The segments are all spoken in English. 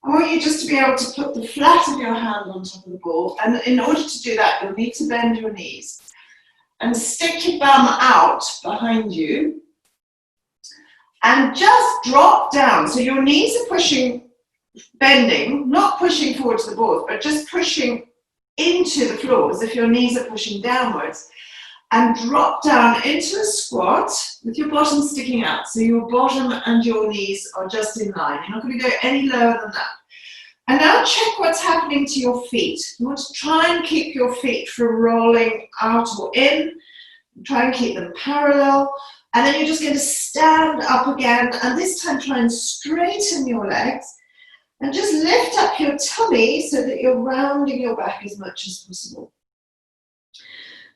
I want you just to be able to put the flat of your hand on top of the ball, and in order to do that, you'll need to bend your knees and stick your bum out behind you and just drop down. So your knees are pushing, bending, not pushing forward to the board, but just pushing into the floor as if your knees are pushing downwards, and drop down into a squat with your bottom sticking out. So your bottom and your knees are just in line. You're not going to go any lower than that. And now check what's happening to your feet. You want to try and keep your feet from rolling out or in. Try and keep them parallel. And then you're just going to stand up again, and this time try and straighten your legs. And just lift up your tummy so that you're rounding your back as much as possible.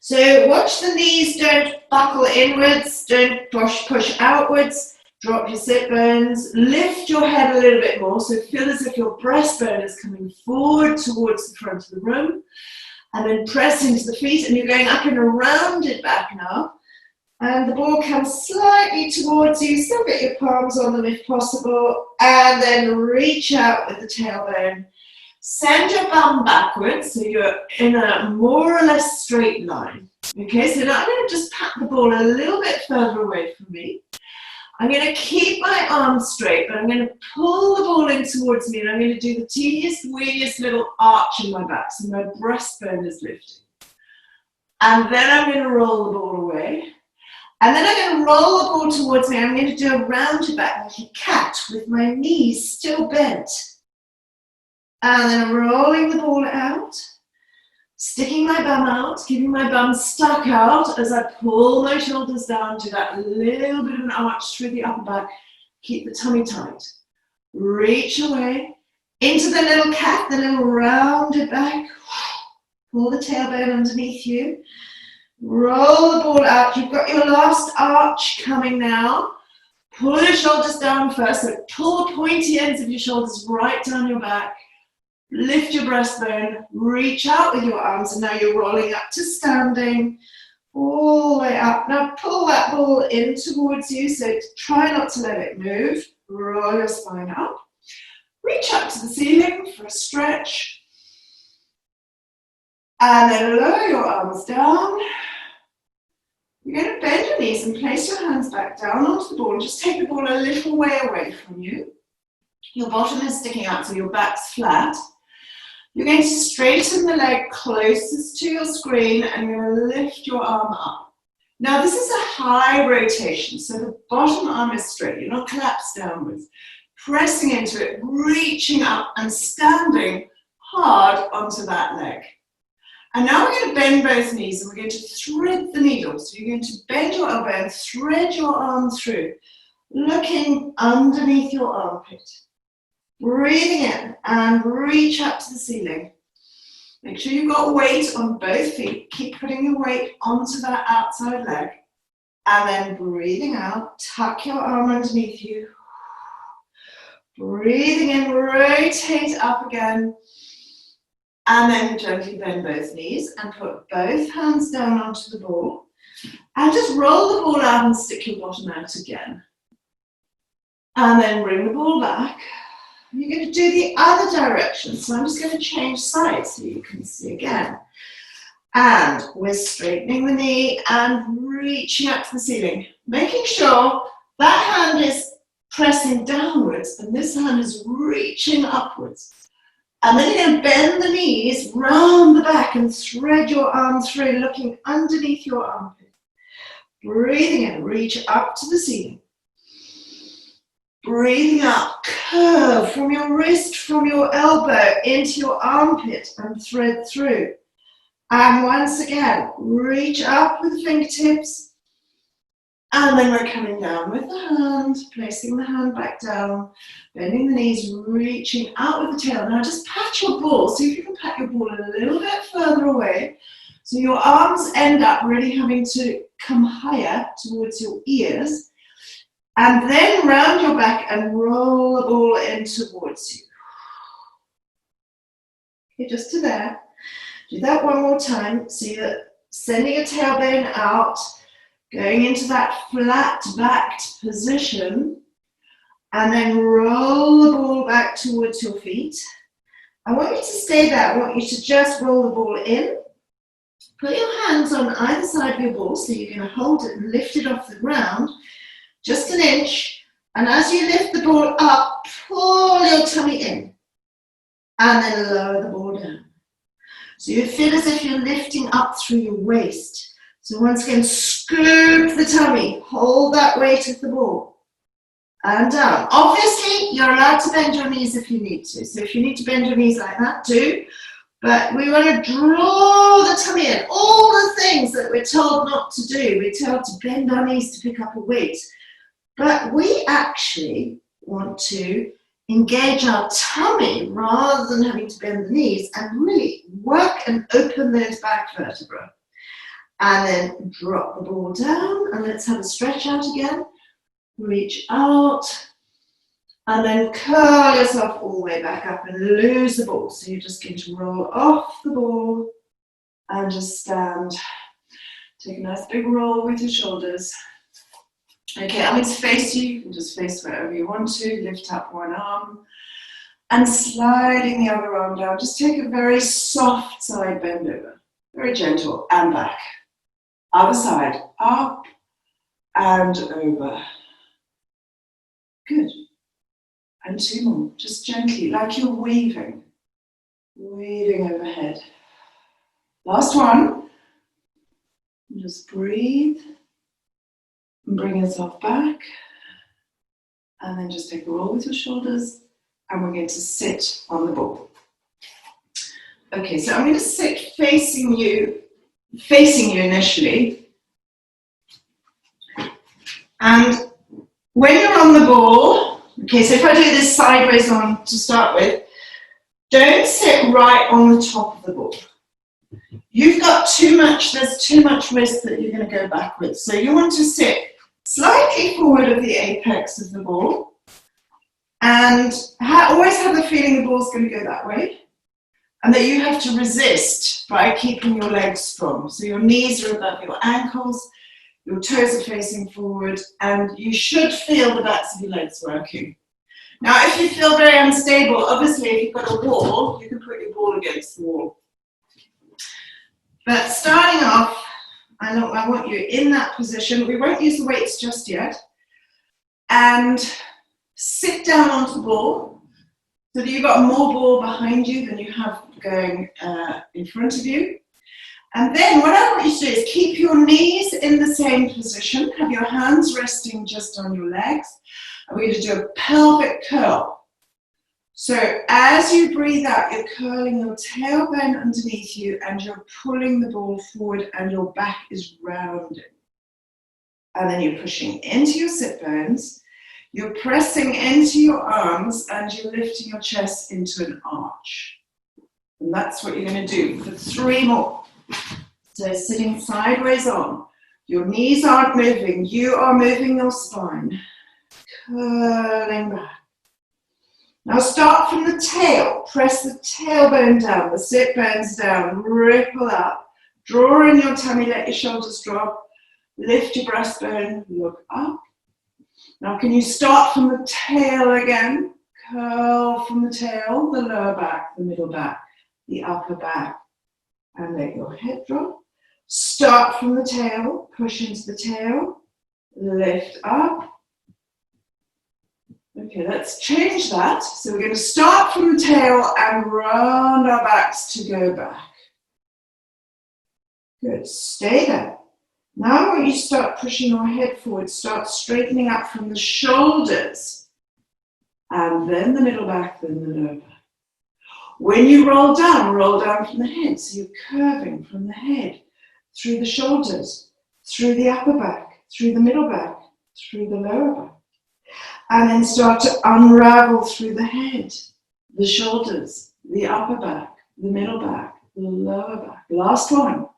So watch the knees, don't buckle inwards, don't push outwards, drop your sit bones, lift your head a little bit more, so feel as if your breastbone is coming forward towards the front of the room, and then press into the feet, and you're going up in a rounded back now. And the ball comes slightly towards you, still get your palms on them if possible, and then reach out with the tailbone. Send your bum backwards so you're in a more or less straight line. Okay, so now I'm going to just pat the ball a little bit further away from me. I'm going to keep my arms straight, but I'm going to pull the ball in towards me, and I'm going to do the teeniest, weeniest little arch in my back, so my breastbone is lifting. And then I'm going to roll the ball away. And then I'm going to roll the ball towards me. I'm going to do a rounded back like a cat with my knees still bent. And then I'm rolling the ball out, sticking my bum out, keeping my bum stuck out as I pull my shoulders down to that little bit of an arch through the upper back. Keep the tummy tight. Reach away into the little cat, the little rounded back. Pull the tailbone underneath you. Roll the ball out. You've got your last arch coming now. Pull your shoulders down first. So pull the pointy ends of your shoulders right down your back. Lift your breastbone. Reach out with your arms. And now you're rolling up to standing. All the way up. Now pull that ball in towards you. So try not to let it move. Roll your spine up. Reach up to the ceiling for a stretch. And then lower your arms down. You're going to bend your knees and place your hands back down onto the ball and just take the ball a little way away from you. Your bottom is sticking out so your back's flat. You're going to straighten the leg closest to your screen and you're going to lift your arm up. Now this is a high rotation, so the bottom arm is straight. You're not collapsed downwards. Pressing into it, reaching up and standing hard onto that leg. And now we're going to bend both knees and we're going to thread the needle. So you're going to bend your elbow and thread your arm through, looking underneath your armpit. Breathing in and reach up to the ceiling. Make sure you've got weight on both feet. Keep putting your weight onto that outside leg. And then breathing out, tuck your arm underneath you. Breathing in, rotate up again. And then gently bend both knees and put both hands down onto the ball. And just roll the ball out and stick your bottom out again. And then bring the ball back. You're going to do the other direction. So I'm just going to change sides so you can see again. And we're straightening the knee and reaching up to the ceiling. Making sure that hand is pressing downwards and this hand is reaching upwards. And then you're going to bend the knees round the back and thread your arm through, looking underneath your armpit. Breathing in, reach up to the ceiling. Breathing out, curve from your wrist, from your elbow into your armpit and thread through. And once again, reach up with the fingertips. And then we're coming down with the hand, placing the hand back down, bending the knees, reaching out with the tail. Now just pat your ball. See if you can pat your ball a little bit further away. So your arms end up really having to come higher towards your ears. And then round your back and roll the ball in towards you. Okay, just to there. Do that one more time. So you're sending your tailbone out, going into that flat backed position, And then roll the ball back towards your feet. I want you to stay there. I want you to just roll the ball in. Put your hands on either side of your ball, so you're going to hold it and lift it off the ground, just an inch. And as you lift the ball up, pull your tummy in. And then lower the ball down. So you feel as if you're lifting up through your waist. So once again, scoop the tummy. Hold that weight of the ball. And down. Obviously, you're allowed to bend your knees if you need to. So if you need to bend your knees like that, do. But we want to draw the tummy in. All the things that we're told not to do. We're told to bend our knees to pick up a weight. But we actually want to engage our tummy rather than having to bend the knees and really work and open those back vertebrae. And then drop the ball down. And let's have a stretch out again. Reach out, and then curl yourself all the way back up and lose the ball. So you're just going to roll off the ball and just stand. Take a nice big roll with your shoulders. Okay, I'm going to face you. You can just face wherever you want to. Lift up one arm and sliding the other arm down. Just take a very soft side bend over. Very gentle, and back. Other side, up and over. Good. And two more, just gently, like you're weaving. Weaving overhead. Last one. Just breathe. And bring yourself back. And then just take a roll with your shoulders. And we're going to sit on the ball. Okay, so I'm going to sit facing you initially. And when you're on the ball, okay, so if I do this sideways on to start with, don't sit right on the top of the ball. You've got there's too much risk that you're going to go backwards. So you want to sit slightly forward of the apex of the ball and always have the feeling the ball's going to go that way and that you have to resist by keeping your legs strong. So your knees are above your ankles. Your toes are facing forward, and you should feel the backs of your legs working. Now, if you feel very unstable, obviously, if you've got a wall, you can put your ball against the wall. But starting off, I want you in that position. We won't use the weights just yet. And sit down onto the ball so that you've got more ball behind you than you have going in front of you. And then what I want you to do is keep your knees in the same position. Have your hands resting just on your legs. And we're going to do a pelvic curl. So as you breathe out, you're curling your tailbone underneath you and you're pulling the ball forward and your back is rounding. And then you're pushing into your sit bones. You're pressing into your arms and you're lifting your chest into an arch. And that's what you're going to do for 3 more. So sitting sideways on, your knees aren't moving, you are moving your spine, curling back. Now start from the tail, press the tailbone down, the sit bones down, ripple up, draw in your tummy, let your shoulders drop, lift your breastbone, look up. Now can you start from the tail again, curl from the tail, the lower back, the middle back, the upper back. And let your head drop. Start from the tail, push into the tail, lift up. Okay, let's change that. So we're going to start from the tail and round our backs to go back. Good, stay there. Now I want you to start pushing your head forward, start straightening up from the shoulders. And then the middle back, then the lower back. When you roll down from the head. So you're curving from the head, through the shoulders, through the upper back, through the middle back, through the lower back. And then start to unravel through the head, the shoulders, the upper back, the middle back, the lower back. Last one.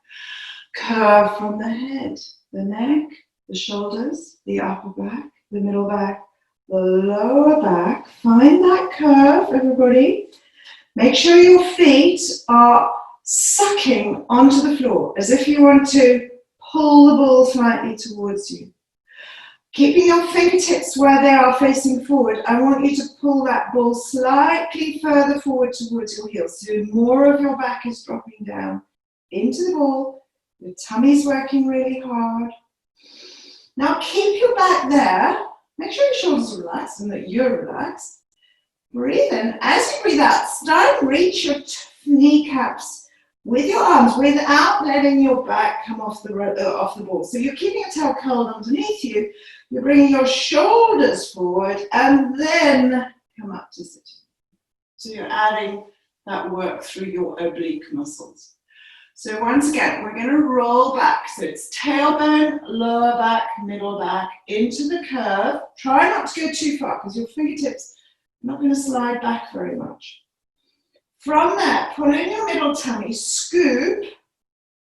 Curve from the head, the neck, the shoulders, the upper back, the middle back, the lower back. Find that curve, everybody. Make sure your feet are sucking onto the floor as if you want to pull the ball slightly towards you. Keeping your fingertips where they are facing forward, I want you to pull that ball slightly further forward towards your heels. So more of your back is dropping down into the ball. Your tummy's working really hard. Now keep your back there. Make sure your shoulders are relaxed and that you're relaxed. Breathe in. As you breathe out, start and reach your kneecaps with your arms without letting your back come off the ball. So you're keeping your tail curled underneath you. You're bringing your shoulders forward and then come up to sit. So you're adding that work through your oblique muscles. So once again, we're going to roll back. So it's tailbone, lower back, middle back, into the curve. Try not to go too far because your fingertips are not going to slide back very much. From there, pull in your middle tummy, scoop.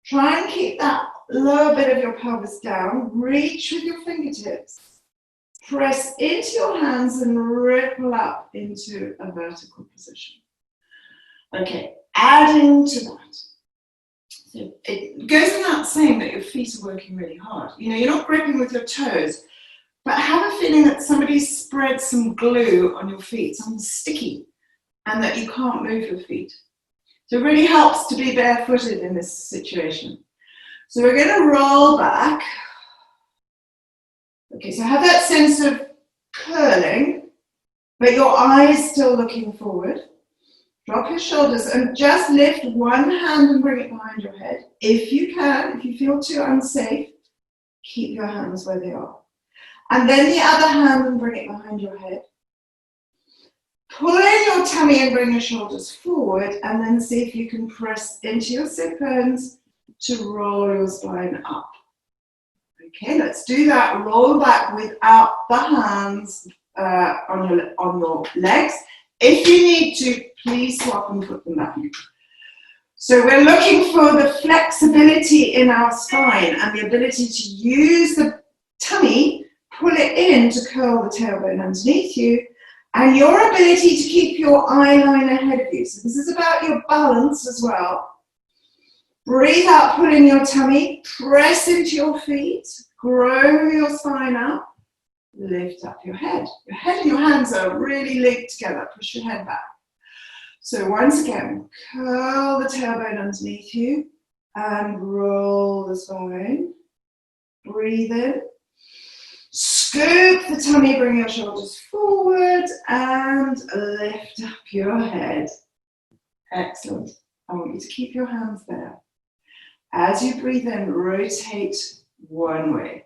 Try and keep that lower bit of your pelvis down. Reach with your fingertips. Press into your hands and ripple up into a vertical position. Okay, adding to that. So it goes without saying that your feet are working really hard. You know, you're not gripping with your toes, but have a feeling that somebody spread some glue on your feet, something sticky, and that you can't move your feet. So it really helps to be barefooted in this situation. So we're going to roll back. Okay, so have that sense of curling, but your eyes still looking forward. Drop your shoulders and just lift one hand and bring it behind your head. If you can, if you feel too unsafe, keep your hands where they are. And then the other hand and bring it behind your head. Pull in your tummy and bring your shoulders forward, and then see if you can press into your sit bones to roll your spine up. Okay, let's do that. Roll back without the hands on your legs. If you need to, please swap and put them back. So we're looking for the flexibility in our spine and the ability to use the tummy, pull it in to curl the tailbone underneath you, and your ability to keep your eye line ahead of you. So this is about your balance as well. Breathe out, pull in your tummy, press into your feet, grow your spine up. Lift up your head. Your head and your hands are really linked together. Push your head back. So once again, curl the tailbone underneath you and roll the spine. Breathe in. Scoop the tummy, bring your shoulders forward and lift up your head. Excellent. I want you to keep your hands there. As you breathe in, rotate one way.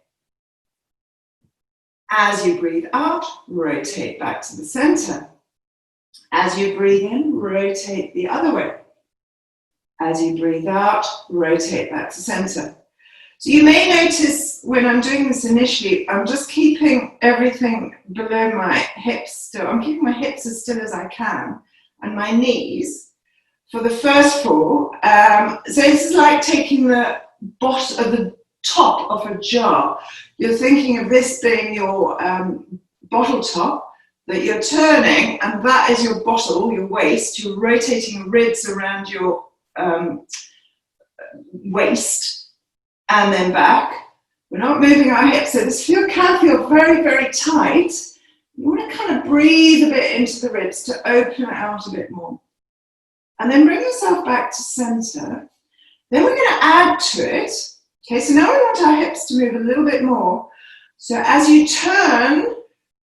As you breathe out, rotate back to the center. As you breathe in, rotate the other way. As you breathe out, rotate back to center. So you may notice when I'm doing this initially, I'm just keeping everything below my hips still. I'm keeping my hips as still as I can and my knees for the first four. So this is like taking the bottom of the top of a jar. You're thinking of this being your bottle top that you're turning, and that is your bottle, your waist. You're rotating ribs around your waist and then back. We're not moving our hips, so this can feel very, very tight. You want to kind of breathe a bit into the ribs to open it out a bit more. And then bring yourself back to center. Then we're going to add to it. Okay, so now we want our hips to move a little bit more. So as you turn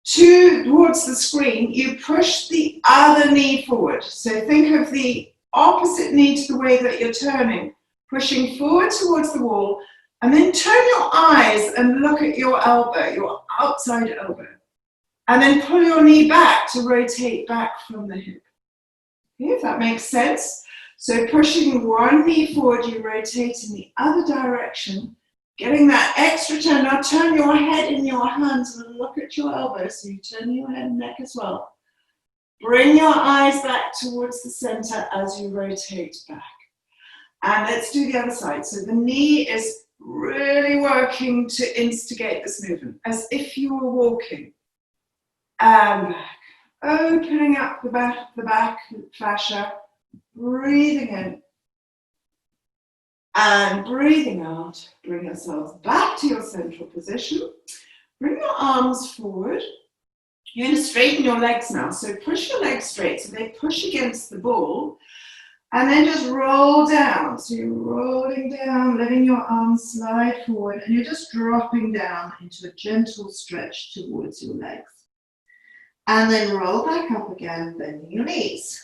towards the screen, you push the other knee forward. So think of the opposite knee to the way that you're turning, pushing forward towards the wall, and then turn your eyes and look at your elbow, your outside elbow. And then pull your knee back to rotate back from the hip. Okay, if that makes sense. So pushing one knee forward, you rotate in the other direction, getting that extra turn. Now turn your head in your hands and look at your elbow. So you turn your head and neck as well. Bring your eyes back towards the center as you rotate back. And let's do the other side. So the knee is really working to instigate this movement, as if you were walking. And back. Opening up the back fascia. Breathing in and breathing out. Bring yourselves back to your central position. Bring your arms forward. You're going to straighten your legs now. So push your legs straight so they push against the ball. And then just roll down. So you're rolling down, letting your arms slide forward, and you're just dropping down into a gentle stretch towards your legs. And then roll back up again, bending your knees.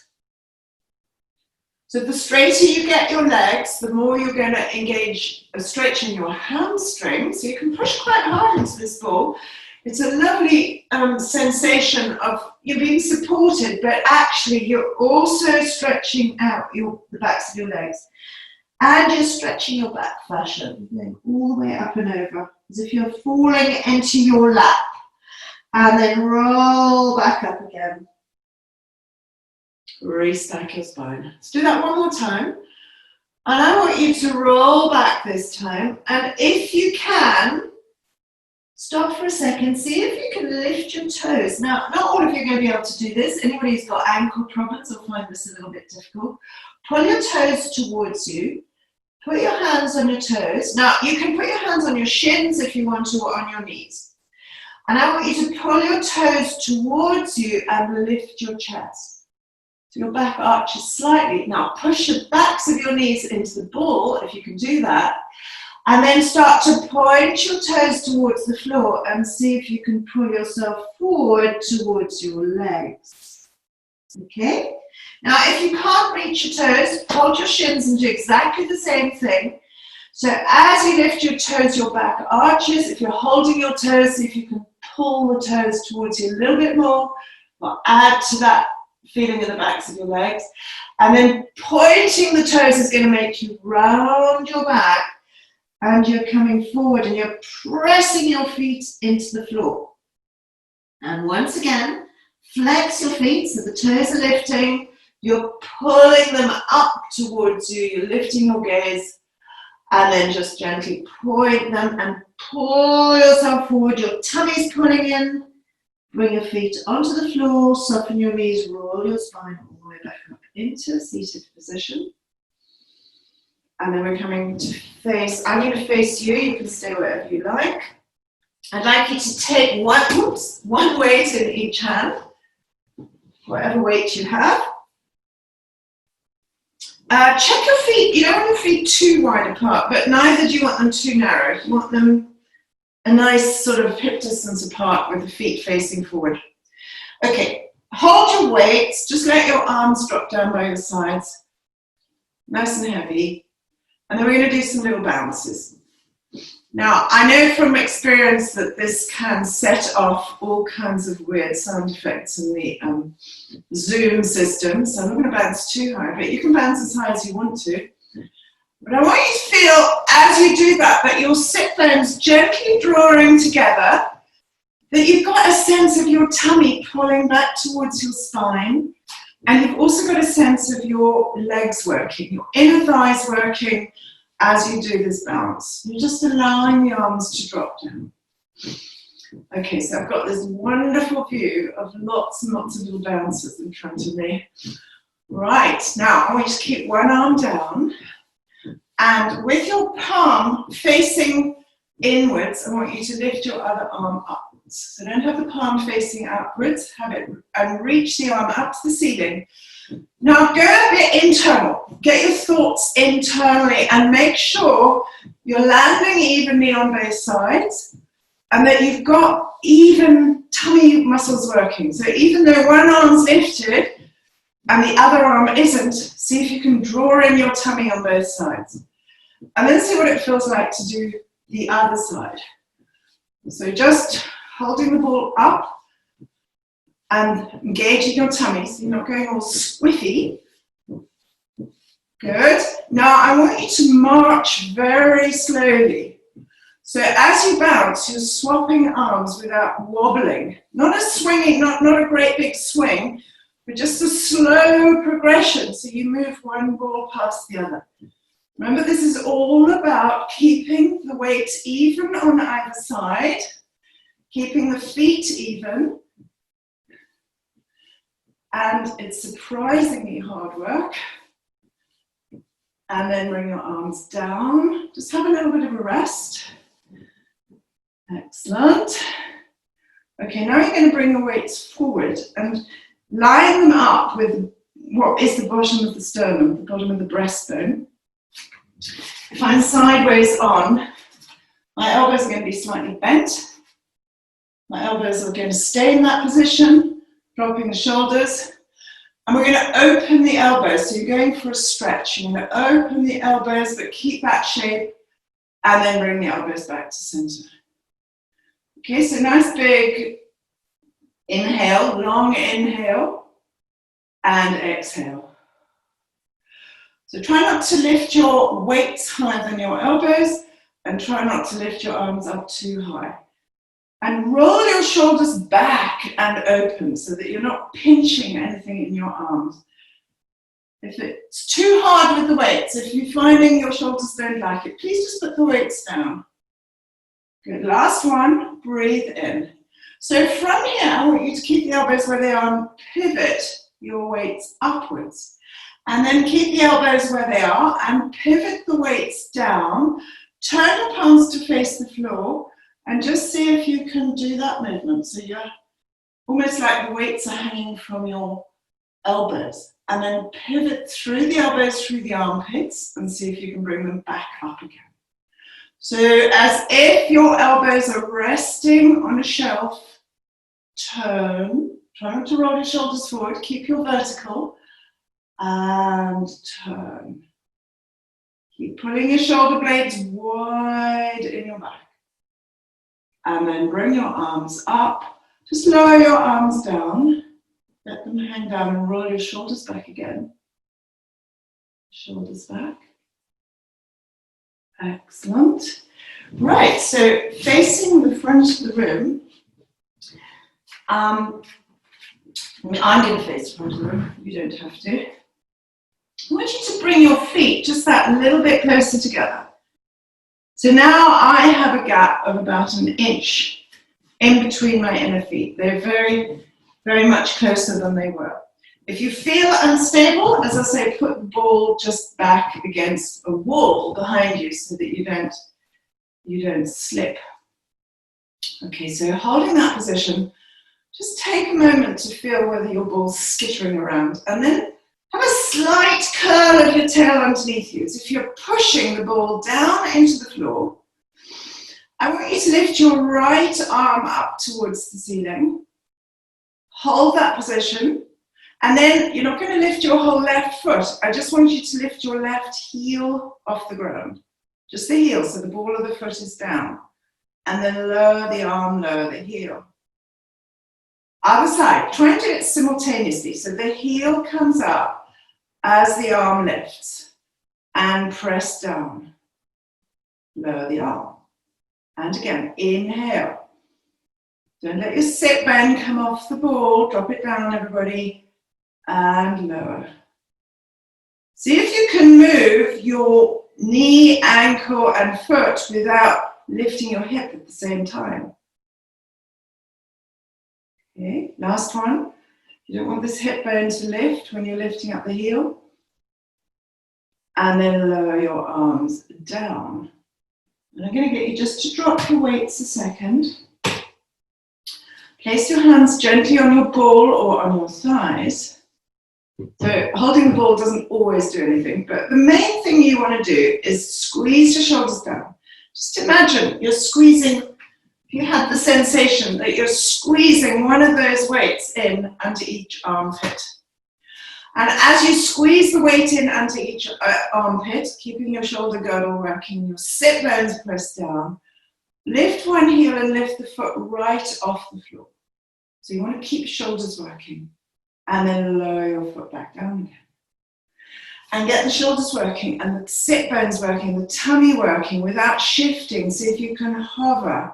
So the straighter you get your legs, the more you're going to engage a stretch in your hamstring. So you can push quite hard into this ball. It's a lovely sensation of you're being supported, but actually you're also stretching out the backs of your legs. And you're stretching your back fascia, going all the way up and over, as if you're falling into your lap. And then roll back up again. Restack your spine. Let's do that one more time. And I want you to roll back this time. And if you can, stop for a second. See if you can lift your toes. Now, not all of you are going to be able to do this. Anybody who's got ankle problems will find this a little bit difficult. Pull your toes towards you. Put your hands on your toes. Now, you can put your hands on your shins if you want to, or on your knees. And I want you to pull your toes towards you and lift your chest. So your back arches slightly. Now push the backs of your knees into the ball, if you can do that. And then start to point your toes towards the floor and see if you can pull yourself forward towards your legs. Okay? Now if you can't reach your toes, hold your shins and do exactly the same thing. So as you lift your toes, your back arches. If you're holding your toes, see if you can pull the toes towards you a little bit more, or add to that feeling in the backs of your legs. And then pointing the toes is going to make you round your back, and you're coming forward and you're pressing your feet into the floor. And once again, flex your feet so the toes are lifting. You're pulling them up towards you. You're lifting your gaze. And then just gently point them and pull yourself forward. Your tummy's pulling in. Bring your feet onto the floor, soften your knees, roll your spine all the way back up into a seated position. And then we're coming to face, I'm going to face you, you can stay wherever you like. I'd like you to take one weight in each hand, whatever weight you have. Check your feet, you don't want your feet too wide apart, but neither do you want them too narrow. You want them a nice sort of hip distance apart with the feet facing forward. Okay, hold your weights, just let your arms drop down by your sides, nice and heavy, and then we're going to do some little bounces. Now, I know from experience that this can set off all kinds of weird sound effects in the Zoom system, so I'm not going to bounce too high, but you can bounce as high as you want to. But I want you to feel, as you do that your sit bones gently drawing together, that you've got a sense of your tummy pulling back towards your spine, and you've also got a sense of your legs working, your inner thighs working as you do this bounce. You're just allowing the arms to drop down. Okay, so I've got this wonderful view of lots and lots of little bounces in front of me. Right, now I want you to keep one arm down. And with your palm facing inwards, I want you to lift your other arm upwards. So don't have the palm facing outwards, have it and reach the arm up to the ceiling. Now go a bit internal. Get your thoughts internally and make sure you're landing evenly on both sides and that you've got even tummy muscles working. So even though one arm's lifted and the other arm isn't, see if you can draw in your tummy on both sides. And then see what it feels like to do the other side. So just holding the ball up and engaging your tummy so you're not going all squiffy. Good. Now I want you to march very slowly. So as you bounce, you're swapping arms without wobbling. Not a swinging, not a great big swing, but just a slow progression. So you move one ball past the other. Remember, this is all about keeping the weight even on either side, keeping the feet even, and it's surprisingly hard work. And then bring your arms down. Just have a little bit of a rest. Excellent. Okay, now you're going to bring the weights forward and line them up with what is the bottom of the sternum, the bottom of the breastbone. If I'm sideways on, my elbows are going to be slightly bent. My elbows are going to stay in that position, dropping the shoulders. And we're going to open the elbows. So you're going for a stretch. You're going to open the elbows, but keep that shape. And then bring the elbows back to center. Okay, so nice big inhale, long inhale, and exhale. So try not to lift your weights higher than your elbows, and try not to lift your arms up too high. And roll your shoulders back and open so that you're not pinching anything in your arms. If it's too hard with the weights, if you're finding your shoulders don't like it, please just put the weights down. Good, last one, breathe in. So from here, I want you to keep the elbows where they are and pivot your weights upwards. And then keep the elbows where they are and pivot the weights down. Turn your palms to face the floor and just see if you can do that movement. So you're almost like the weights are hanging from your elbows. And then pivot through the elbows, through the armpits, and see if you can bring them back up again. So as if your elbows are resting on a shelf, turn. Try not to roll your shoulders forward, keep your vertical, and turn. Keep pulling your shoulder blades wide in your back. And then bring your arms up. Just lower your arms down. Let them hang down and roll your shoulders back again. Shoulders back. Excellent. Right, so facing the front of the room, I'm going to face the front of the room, you don't have to. I want you to bring your feet just that little bit closer together. So now I have a gap of about 1 inch in between my inner feet. They're very, very much closer than they were. If you feel unstable, as I say, put the ball just back against a wall behind you so that you don't slip. Okay, so holding that position, just take a moment to feel whether your ball's skittering around, and then have a slight curl of your tail underneath you, as if you're pushing the ball down into the floor. I want you to lift your right arm up towards the ceiling. Hold that position, and then you're not going to lift your whole left foot. I just want you to lift your left heel off the ground. Just the heel, so the ball of the foot is down. And then lower the arm, lower the heel. Other side, try and do it simultaneously. So the heel comes up as the arm lifts. And press down. Lower the arm. And again, inhale. Don't let your sit bone come off the ball. Drop it down, everybody. And lower. See if you can move your knee, ankle, and foot without lifting your hip at the same time. Okay, last one. You don't want this hip bone to lift when you're lifting up the heel. And then lower your arms down. And I'm going to get you just to drop your weights a second. Place your hands gently on your ball or on your thighs. So holding the ball doesn't always do anything, but the main thing you want to do is squeeze your shoulders down. Just imagine you're squeezing, if you had the sensation that you're squeezing one of those weights in under each armpit. And as you squeeze the weight in under each armpit, keeping your shoulder girdle working, your sit bones pressed down, lift one heel and lift the foot right off the floor. So you want to keep shoulders working. And then lower your foot back down again. And get the shoulders working and the sit bones working, the tummy working without shifting. See if you can hover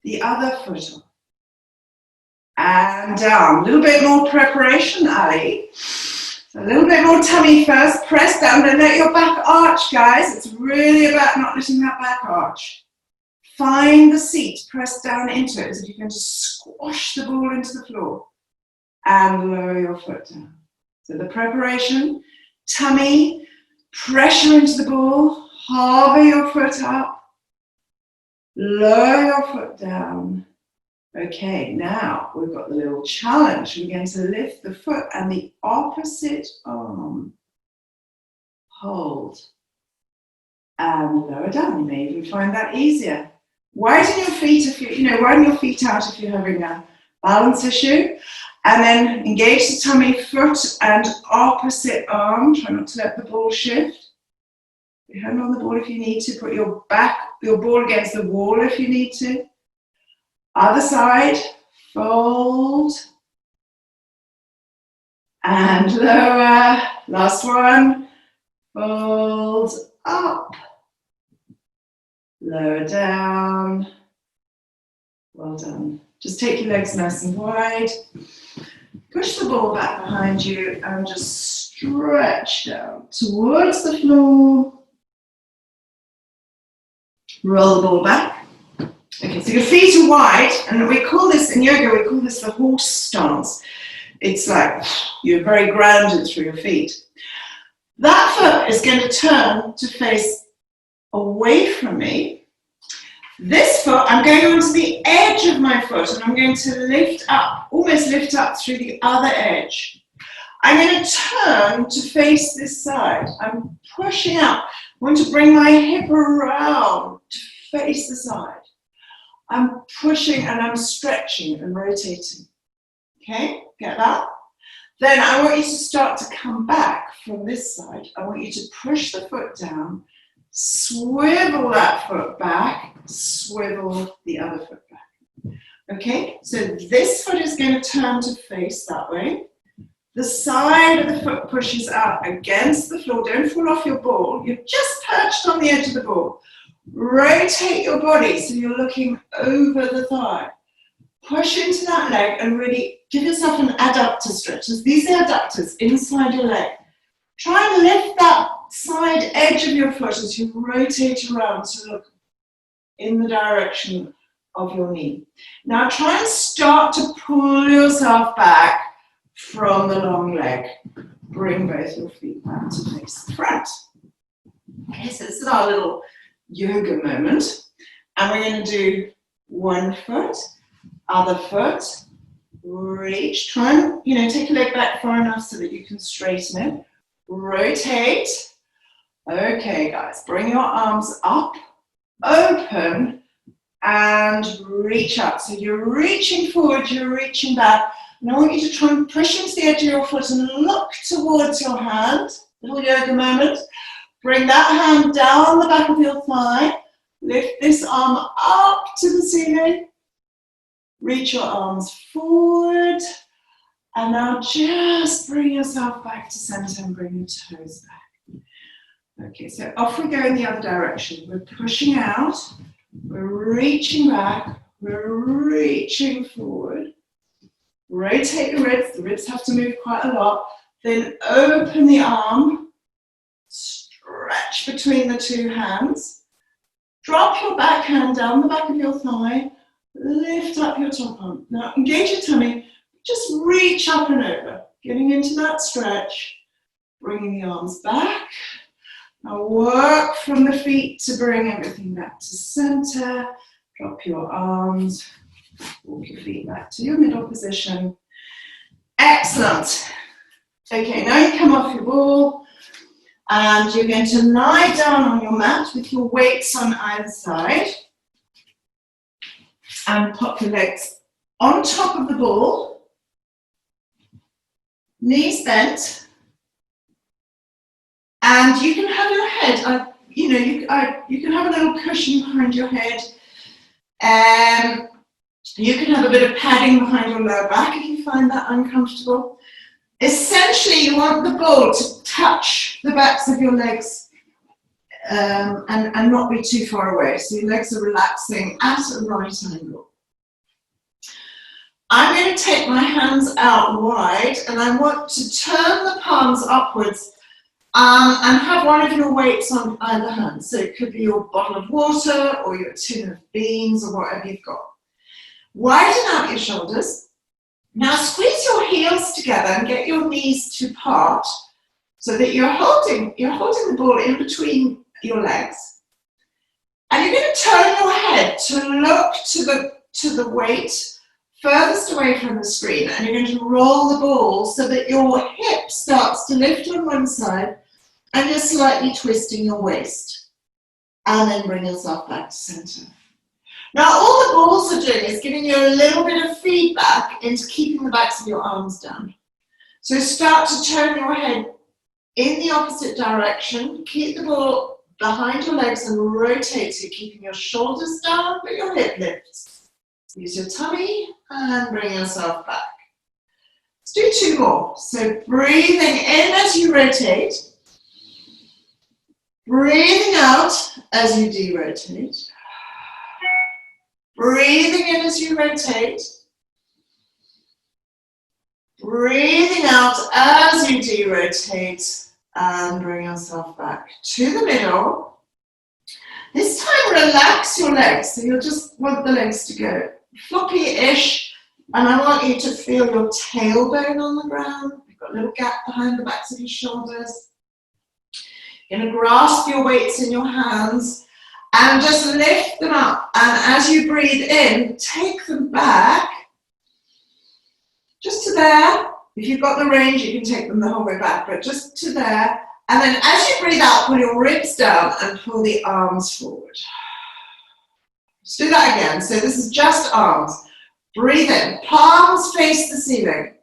the other foot up. And down. A little bit more preparation, Ali. So a little bit more tummy first. Press down. Don't let your back arch, guys. It's really about not letting that back arch. Find the seat. Press down into it as if you can just squash the ball into the floor. And lower your foot down. So the preparation, tummy, pressure into the ball, hover your foot up, lower your foot down, Okay, now we've got the little challenge. We're going to lift the foot and the opposite arm. Hold. And lower down. You may even find that easier. Widen your feet if widen your feet out if you're having a balance issue. And then engage the tummy, foot and opposite arm. Try not to let the ball shift. Put your hand on the ball if you need to. Put your ball against the wall if you need to. Other side, fold. And lower. Last one. Fold up. Lower down. Well done. Just take your legs nice and wide. Push the ball back behind you and just stretch down towards the floor. Roll the ball back. Okay, so your feet are wide, and we call this, in yoga, we call this the horse stance. It's like you're very grounded through your feet. That foot is going to turn to face away from me. This foot, I'm going onto the edge of my foot and I'm going to lift up, almost lift up through the other edge. I'm going to turn to face this side. I'm pushing out. I want to bring my hip around to face the side. I'm pushing and I'm stretching and rotating. Okay, get that? Then I want you to start to come back from this side. I want you to push the foot down, swivel that foot back, swivel the other foot back. Okay, so this foot is going to turn to face that way. The side of the foot pushes out against the floor. Don't fall off your ball. You're just perched on the edge of the ball. Rotate your body so you're looking over the thigh. Push into that leg and really give yourself an adductor stretch. These are adductors inside your leg. Try and lift that side edge of your foot as you rotate around to look in the direction of your knee. Now try and start to pull yourself back from the long leg. Bring both your feet back to face the front. Okay, so this is our little yoga moment. And we're going to do one foot, other foot, reach. Try and, take your leg back far enough so that you can straighten it. Rotate. Okay, guys, bring your arms up, open, and reach up. So you're reaching forward, you're reaching back. And I want you to try and push into the edge of your foot and look towards your hand. Little yoga moment. Bring that hand down the back of your thigh. Lift this arm up to the ceiling. Reach your arms forward. And now just bring yourself back to center and bring your toes back. Okay, so off we go in the other direction. We're pushing out, we're reaching back, we're reaching forward. Rotate the ribs have to move quite a lot. Then open the arm, stretch between the two hands. Drop your back hand down the back of your thigh, lift up your top arm. Now engage your tummy, just reach up and over, getting into that stretch, bringing the arms back. Now work from the feet to bring everything back to center. Drop your arms, walk your feet back to your middle position. Excellent. Okay, now you come off your ball and you're going to lie down on your mat with your weights on either side and pop your legs on top of the ball, knees bent. And you can have your head, you can have a little cushion behind your head. You can have a bit of padding behind your lower back if you find that uncomfortable. Essentially, you want the ball to touch the backs of your legs and not be too far away. So your legs are relaxing at a right angle. I'm going to take my hands out wide and I want to turn the palms upwards and have one of your weights on either hand. So it could be your bottle of water or your tin of beans or whatever you've got. Widen out your shoulders. Now squeeze your heels together and get your knees to part so that you're holding the ball in between your legs. And you're going to turn your head to look to the weight furthest away from the screen, and you're going to roll the ball so that your hip starts to lift on one side and you're slightly twisting your waist. And then bring yourself back to center. Now all the balls are doing is giving you a little bit of feedback into keeping the backs of your arms down. So start to turn your head in the opposite direction. Keep the ball behind your legs and rotate it, keeping your shoulders down but your hip lifts. Use your tummy and bring yourself back. Let's do 2 more. So breathing in as you rotate. Breathing out as you de-rotate. Breathing in as you rotate. Breathing out as you de-rotate. And bring yourself back to the middle. This time relax your legs. So you'll just want the legs to go floppy-ish. And I want you to feel your tailbone on the ground. You've got a little gap behind the backs of your shoulders. You're going to grasp your weights in your hands and just lift them up. And as you breathe in, take them back just to there. If you've got the range, you can take them the whole way back, but just to there. And then as you breathe out, pull your ribs down and pull the arms forward. Let's do that again. So this is just arms. Breathe in. Palms face the ceiling.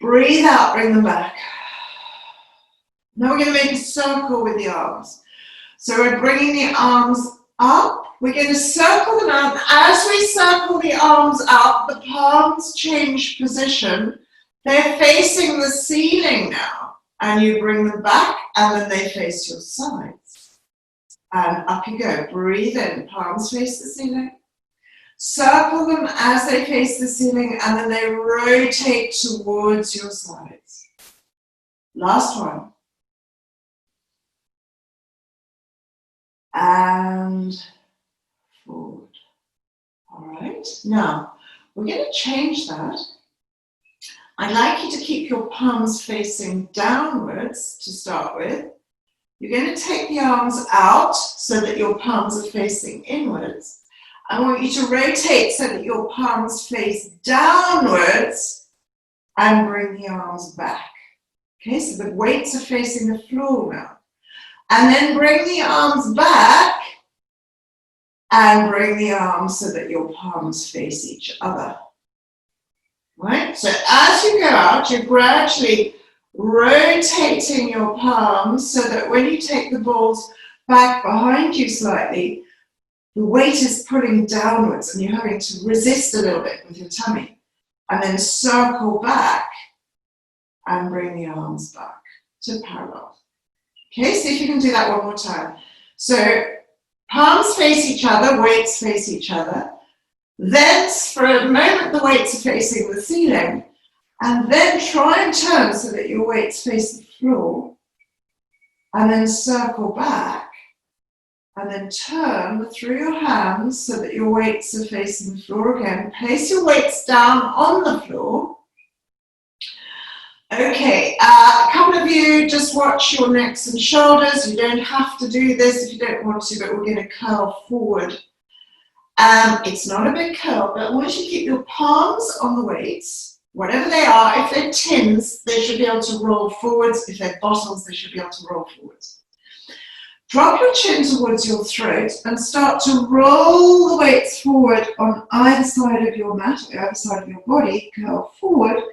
Breathe out, bring them back. Now we're going to make a circle with the arms. So we're bringing the arms up. We're going to circle them out. As we circle the arms up, the palms change position. They're facing the ceiling now. And you bring them back, and then they face your sides. And up you go. Breathe in. Palms face the ceiling. Circle them as they face the ceiling, and then they rotate towards your sides. Last one. And forward. All right, now we're going to change that. I'd like you to keep your palms facing downwards to start with. You're going to take the arms out so that your palms are facing inwards. I want you to rotate so that your palms face downwards and bring the arms back. Okay, so the weights are facing the floor now. And then bring the arms back and bring the arms so that your palms face each other. Right? So as you go out, you're gradually rotating your palms so that when you take the balls back behind you slightly, the weight is pulling downwards and you're having to resist a little bit with your tummy. And then circle back and bring the arms back to parallel. Okay, see if you can do that one more time. So palms face each other, weights face each other. Then for a moment the weights are facing the ceiling. And then try and turn so that your weights face the floor. And then circle back. And then turn through your hands so that your weights are facing the floor again. Place your weights down on the floor. Okay, a couple of you just watch your necks and shoulders. You don't have to do this if you don't want to, but we're going to curl forward. It's not a big curl, but once you keep your palms on the weights, whatever they are, if they're tins, they should be able to roll forwards. If they're bottles, they should be able to roll forwards. Drop your chin towards your throat and start to roll the weights forward on either side of your mat, or either side of your body. Curl forward.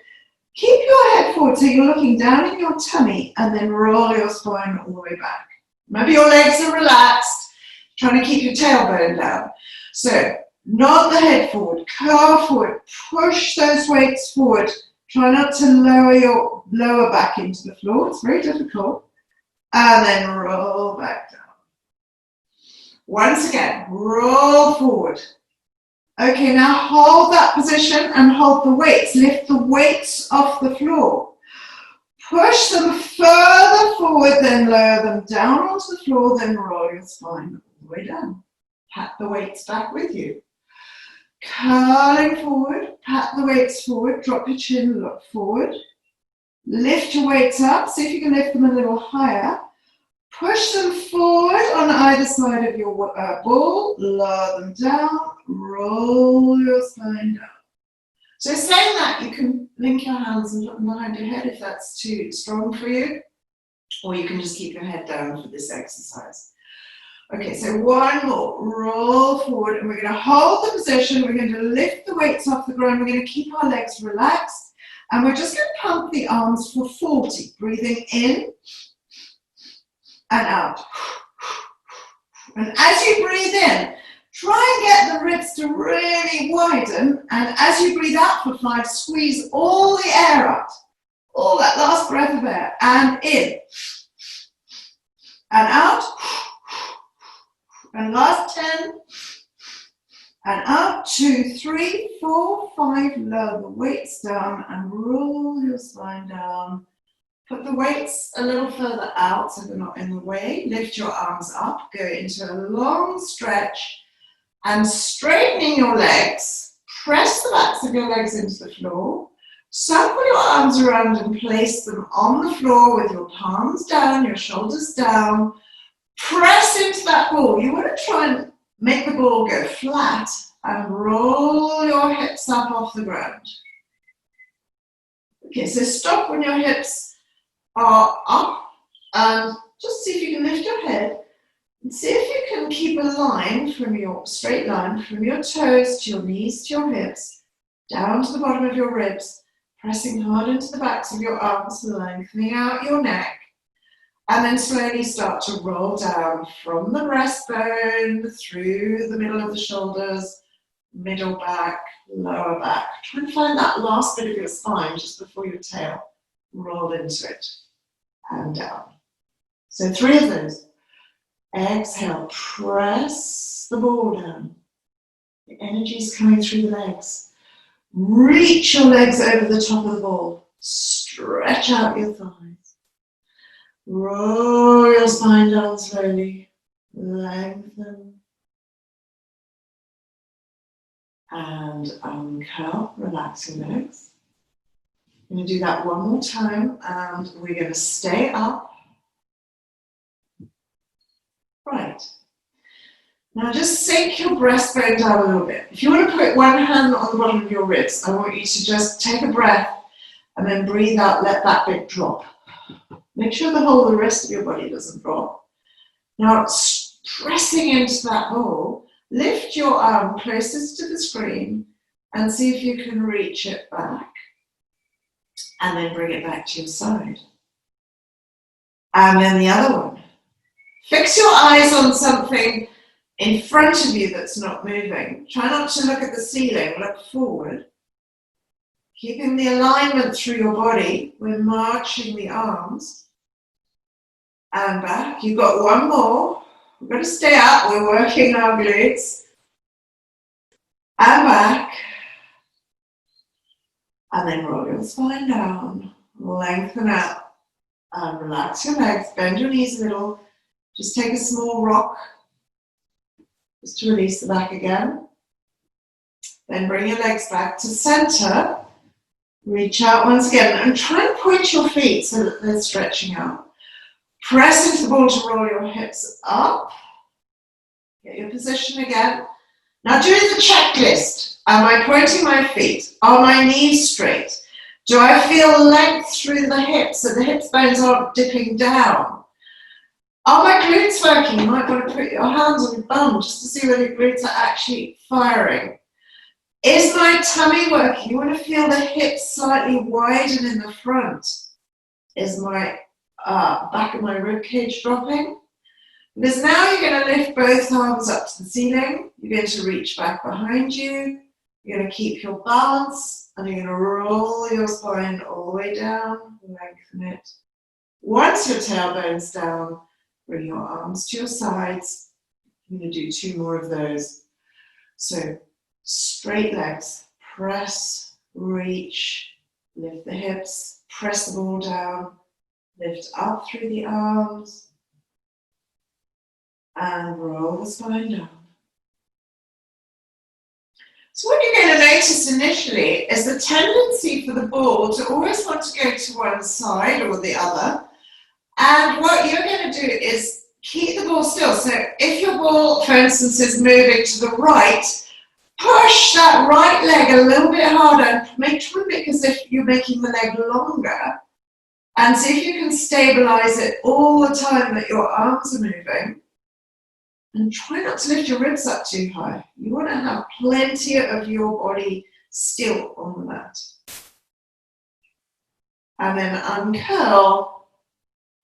Keep your head forward so you're looking down in your tummy and then roll your spine all the way back. Maybe your legs are relaxed, trying to keep your tailbone down. So nod the head forward, curl forward, push those weights forward. Try not to lower your lower back into the floor. It's very difficult. And then roll back down. Once again, roll forward. Okay, now hold that position and hold the weights. Lift the weights off the floor. Push them further forward, then lower them down onto the floor, then roll your spine all the way down. Pat the weights back with you. Curling forward, pat the weights forward, drop your chin, look forward. Lift your weights up, see if you can lift them a little higher. Push them forward on either side of your ball, lower them down, roll your spine down. So saying that, you can link your hands and put them behind your head if that's too strong for you, or you can just keep your head down for this exercise. Okay, so one more, roll forward, and we're going to hold the position, we're going to lift the weights off the ground, we're going to keep our legs relaxed, and we're just going to pump the arms for 40, breathing in and out. And as you breathe in, try and get the ribs to really widen, and as you breathe out for 5, squeeze all the air out, all that last breath of air, and in, and out, and last 10, and up, 2, 3, 4, 5, lower the weights down, and roll your spine down. Put the weights a little further out so they're not in the way. Lift your arms up, go into a long stretch, and straightening your legs, press the backs of your legs into the floor, circle your arms around and place them on the floor with your palms down, your shoulders down, press into that ball. You want to try and make the ball go flat and roll your hips up off the ground. Okay, so stop when your hips are up, and just see if you can lift your head and see if you can keep a line from your straight line from your toes to your knees to your hips, down to the bottom of your ribs, pressing hard into the backs of your arms, lengthening out your neck, and then slowly start to roll down from the breastbone through the middle of the shoulders, middle back, lower back. Try and find that last bit of your spine just before your tail. Roll into it and down. So 3 of those. Exhale, press the ball down. The energy is coming through the legs. Reach your legs over the top of the ball. Stretch out your thighs. Roll your spine down slowly. Lengthen. And uncurl, relax your legs. I'm going to do that one more time, and we're going to stay up. Right. Now just sink your breastbone down a little bit. If you want to put one hand on the bottom of your ribs, I want you to just take a breath and then breathe out, let that bit drop. Make sure the rest of your body doesn't drop. Now, pressing into that ball, lift your arm closest to the screen and see if you can reach it back. And then bring it back to your side. And then the other one. Fix your eyes on something in front of you that's not moving. Try not to look at the ceiling, look forward. Keeping the alignment through your body, we're marching the arms. And back. You've got one more. We're going to stay up, we're working our glutes. And back. And then roll your spine down, lengthen out, and relax your legs, bend your knees a little. Just take a small rock, just to release the back again. Then bring your legs back to center. Reach out once again, and try and point your feet so that they're stretching out. Press into the ball to roll your hips up. Get your position again. Now do the checklist. Am I pointing my feet? Are my knees straight? Do I feel length through the hips so the hips bones aren't dipping down? Are my glutes working? You might want to put your hands on your bum just to see whether your glutes are actually firing. Is my tummy working? You want to feel the hips slightly widen in the front. Is my back of my rib cage dropping? Because now you're going to lift both arms up to the ceiling. You're going to reach back behind you. You're going to keep your balance, and you're going to roll your spine all the way down, lengthen it. Once your tailbone's down, bring your arms to your sides. I'm going to do 2 more of those. So straight legs, press, reach, lift the hips, press the ball down, lift up through the arms, and roll the spine down. So what you're going to notice initially is the tendency for the ball to always want to go to one side or the other, And what you're going to do is keep the ball still. So if your ball, for instance, is moving to the right, push that right leg a little bit harder. Try and make as if you're making the leg longer. And see if you can stabilize it all the time that your arms are moving. And try not to lift your ribs up too high. You want to have plenty of your body still on the mat. And then uncurl,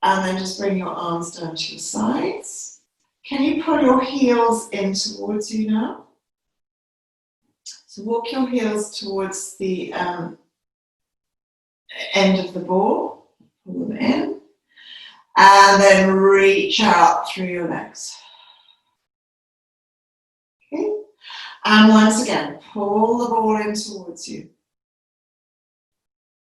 and then just bring your arms down to your sides. Can you pull your heels in towards you now? So walk your heels towards the end of the ball, pull them in, and then reach out through your legs. Okay, and once again, pull the ball in towards you.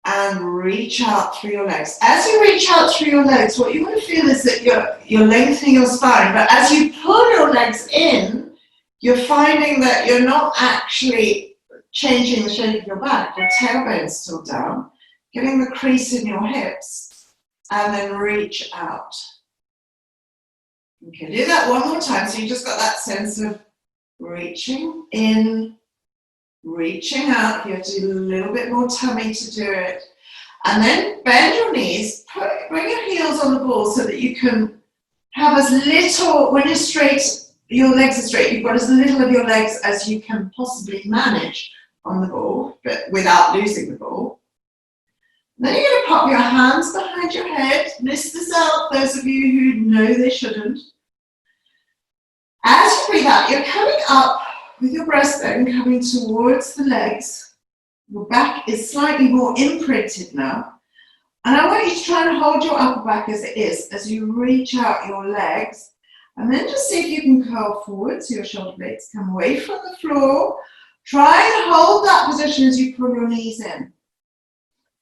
And reach out through your legs. As you reach out through your legs, what you want to feel is that you're lengthening your spine, but as you pull your legs in, you're finding that you're not actually changing the shape of your back. Your tailbone's still down, getting the crease in your hips, and then reach out. Okay, do that one more time, so you just got that sense of reaching in, reaching out. You have to do a little bit more tummy to do it. And then bend your knees, bring your heels on the ball so that you can have as little, when you're straight, your legs are straight, you've got as little of your legs as you can possibly manage on the ball, but without losing the ball. Then you're going to pop your hands behind your head. Miss this out, those of you who know they shouldn't. As you breathe out, you're coming up with your breastbone coming towards the legs. Your back is slightly more imprinted now. And I want you to try and hold your upper back as it is, as you reach out your legs. And then just see if you can curl forward so your shoulder blades come away from the floor. Try and hold that position as you pull your knees in.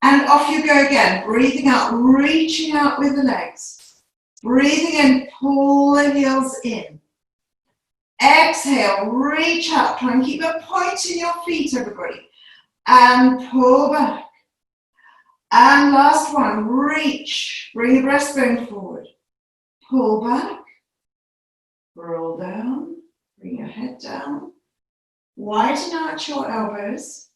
And off you go again, breathing out, reaching out with the legs. Breathing in, pull the heels in. Exhale, reach out, try and keep a point in your feet, everybody. And pull back. And last one, reach. Bring the breastbone forward. Pull back. Roll down. Bring your head down. Widen out your elbows.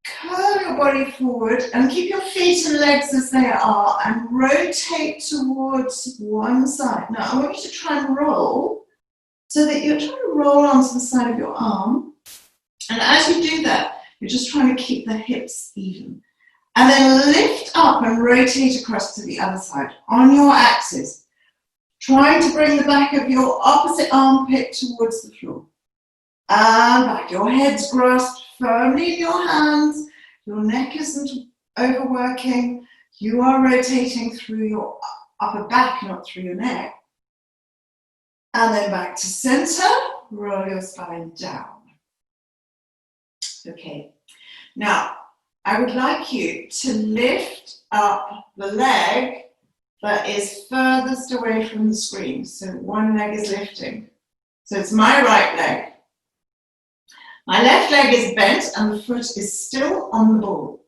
Curl your body forward and keep your feet and legs as they are and rotate towards one side. Now, I want you to try and roll so that you're trying to roll onto the side of your arm. And as you do that, you're just trying to keep the hips even. And then lift up and rotate across to the other side on your axis, trying to bring the back of your opposite armpit towards the floor. And back, your head's grasped firmly in your hands, your neck isn't overworking, you are rotating through your upper back, not through your neck. And then back to center, roll your spine down. Okay, now I would like you to lift up the leg that is furthest away from the screen. So one leg is lifting. So it's my right leg. My left leg is bent and the foot is still on the ball.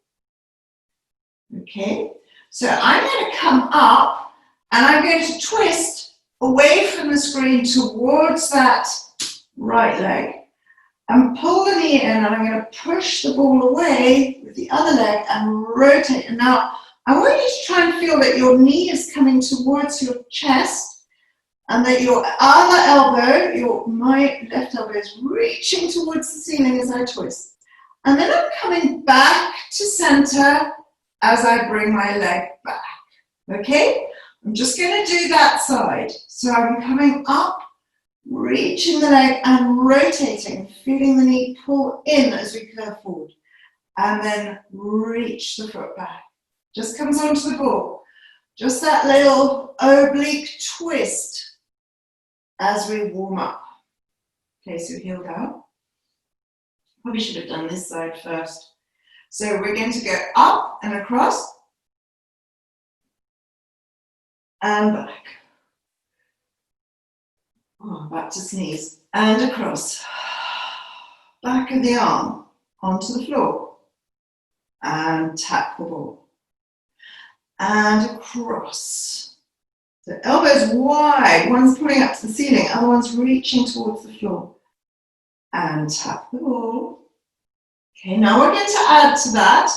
Okay, so I'm going to come up and I'm going to twist away from the screen towards that right leg and pull the knee in, and I'm going to push the ball away with the other leg and rotate. And now I want you to try and feel that your knee is coming towards your chest and that your other elbow, my left elbow is reaching towards the ceiling as I twist. And then I'm coming back to center as I bring my leg back. Okay? I'm just going to do that side. So I'm coming up, reaching the leg and rotating, feeling the knee pull in as we curve forward. And then reach the foot back. Just comes onto the ball. Just that little oblique twist as we warm up. Okay, so heel down. Probably should have done this side first. So we're going to go up and across. And back. Oh, back to sneeze. And across. Back of the arm onto the floor. And tap the ball. and across. So elbows wide, one's pulling up to the ceiling, other one's reaching towards the floor. And tap the ball. Okay, now we're going to add to that.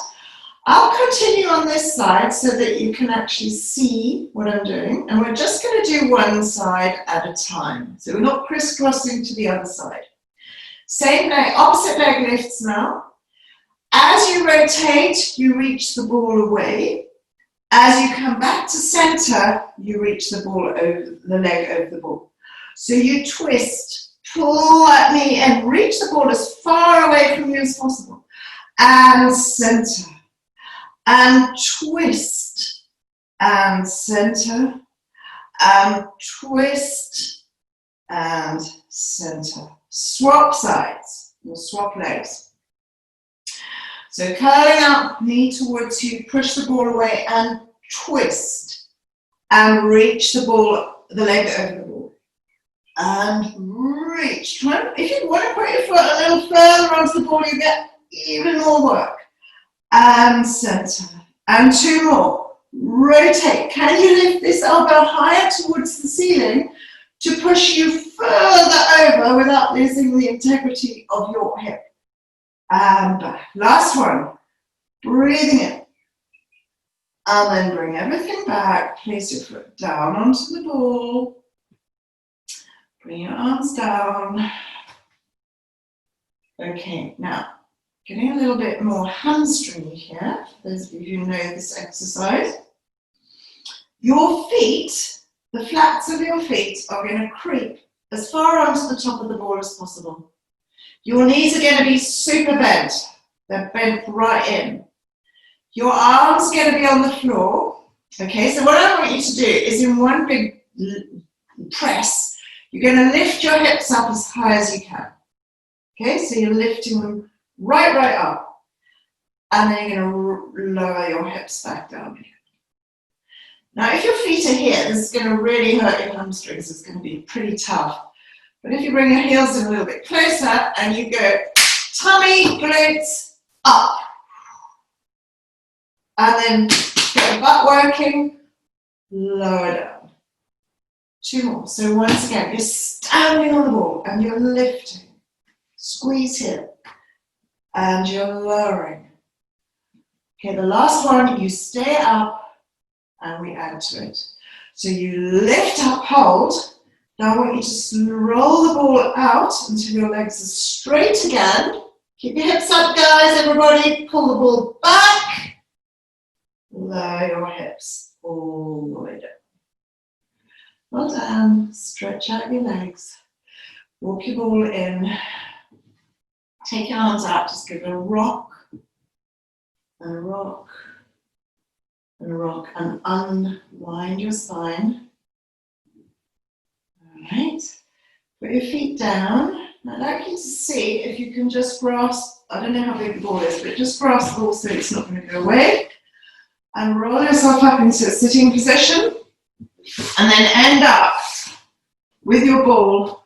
I'll continue on this side so that you can actually see what I'm doing. And we're just going to do one side at a time. So we're not crisscrossing to the other side. Same leg, opposite leg lifts now. As you rotate, you reach the ball away. As you come back to center, you reach the ball over the leg over the ball. So you twist, pull that knee and reach the ball as far away from you as possible. And center. And twist. And center. And twist. And center. Swap sides. We'll swap legs. So curling up, knee towards you, push the ball away and twist. And reach the ball, the leg over the ball. And reach. If you want to put your foot a little further onto the ball, you get even more work. And center. And two more. Rotate. Can you lift this elbow higher towards the ceiling to push you further over without losing the integrity of your hip? And back. Last one. Breathing in. And then bring everything back. Place your foot down onto the ball. Bring your arms down. Okay, now, getting a little bit more hamstringy here, for those of you who know this exercise. Your feet, the flats of your feet, are going to creep as far onto the top of the ball as possible. Your knees are going to be super bent. They're bent right in. Your arms are going to be on the floor. Okay, so what I want you to do is in one big press, you're going to lift your hips up as high as you can. Okay, so you're lifting them right up. And then you're going to lower your hips back down again. Now, if your feet are here, this is going to really hurt your hamstrings. It's going to be pretty tough. But if you bring your heels in a little bit closer and you go tummy, glutes, up. And then get the butt working, lower down. Two more. So once again, you're standing on the ball and you're lifting. Squeeze here. And you're lowering. Okay, the last one, you stay up and we add to it. So you lift up, hold. Now I want you to just roll the ball out until your legs are straight again. Keep your hips up, guys, everybody. Pull the ball back. Lower your hips all the way down. Well done. Stretch out your legs. Walk your ball in. Take your arms out. Just give it a rock. And a rock. And a rock. And unwind your spine. Alright. Put your feet down. I'd like you to see if you can just grasp, I don't know how big the ball is, but just grasp the ball so it's not going to go away. And roll yourself up into a sitting position. And then end up with your ball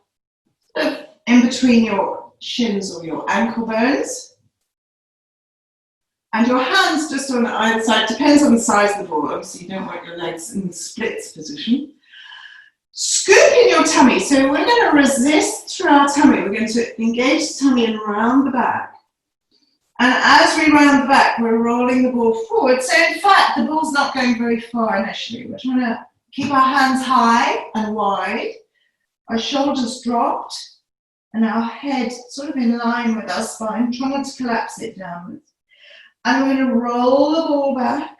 in between your shins or your ankle bones. And your hands just on either side, depends on the size of the ball. Obviously you don't want your legs in the splits position. Scoop in your tummy. So we're going to resist through our tummy. We're going to engage the tummy and round the back. And as we round the back, we're rolling the ball forward. So in fact, the ball's not going very far initially. We're trying to keep our hands high and wide. Our shoulders dropped. And our head sort of in line with our spine, trying not to collapse it downwards. And we're going to roll the ball back.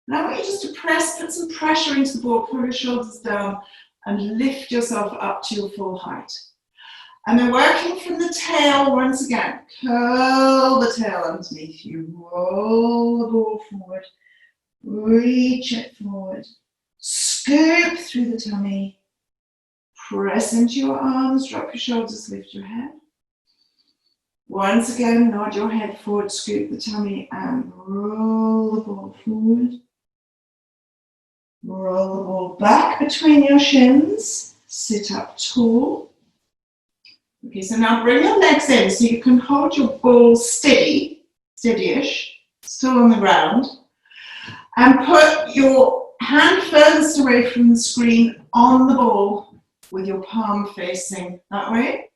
And I want you just to put some pressure into the ball, pull your shoulders down, and lift yourself up to your full height. And then working from the tail once again. Curl the tail underneath you. Roll the ball forward. Reach it forward. Scoop through the tummy. Press into your arms. Drop your shoulders. Lift your head. Once again, nod your head forward. Scoop the tummy and roll the ball forward. Roll the ball back between your shins. Sit up tall. Okay, so now bring your legs in so you can hold your ball steady, steady-ish, still on the ground. And put your hand furthest away from the screen on the ball with your palm facing that way.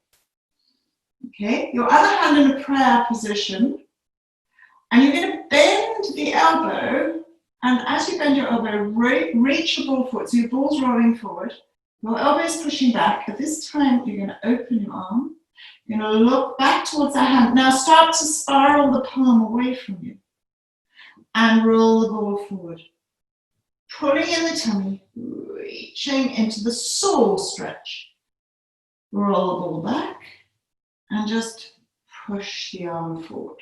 Okay, your other hand in a prayer position. And you're going to bend the elbow, and as you bend your elbow, reach your ball forward. So your ball's rolling forward, your elbow is pushing back. At this time, you're going to open your arm. You're going to look back towards that hand. Now start to spiral the palm away from you. And roll the ball forward. Pulling in the tummy, reaching into the soul stretch. Roll the ball back, and just push the arm forward.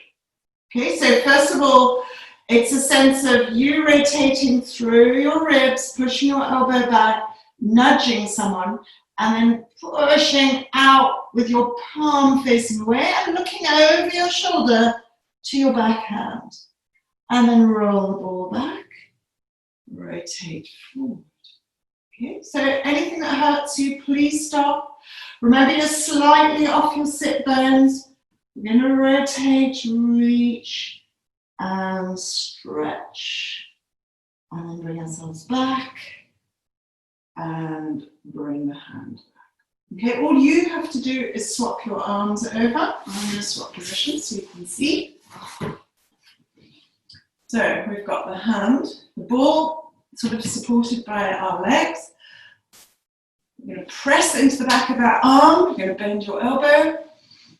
Okay, so first of all, it's a sense of you rotating through your ribs, pushing your elbow back, nudging someone, and then pushing out with your palm facing away and looking over your shoulder to your backhand. And then roll the ball back, rotate forward. Okay, so anything that hurts you, please stop. Remember, you're slightly off your sit bones. We're going to rotate, reach, and stretch. And then bring ourselves back, and bring the hand back. Okay, all you have to do is swap your arms over. I'm going to swap positions so you can see. So we've got the hand, the ball sort of supported by our legs. We're going to press into the back of our arm. You're going to bend your elbow.